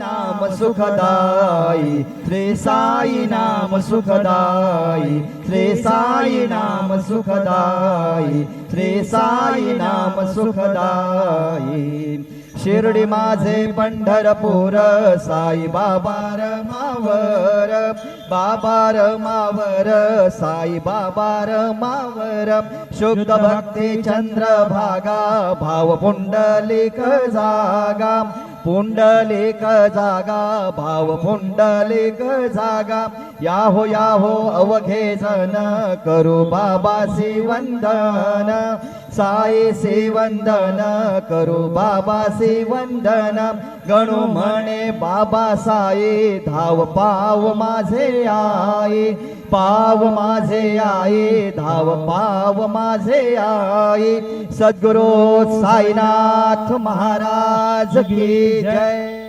नाम सुखदाई, श्री साई नाम सुखदाई, श्री साई नाम सुखदाई, श्री साई नाम सुखदाई। शिर्डी माझे पंढरपूर, साई बाबा रमावर, बाबा रमावर, साई बाबा रमावर। शुद्ध भक्ती चंद्रभागा, भाव पुंडलिक जागा, पुंडलिक जागा, भाव पुंडलिक जागा। याहो अवघे जन, करू बाबासी वंदन, साईसी वंदन, करू बाबासी वंदन। गणू म्हणे बाबा साई, धाव पाव माझे आई, पाव माझे आई, धाव पाव माझे आई। सद्गुरु साईनाथ महाराज की जय।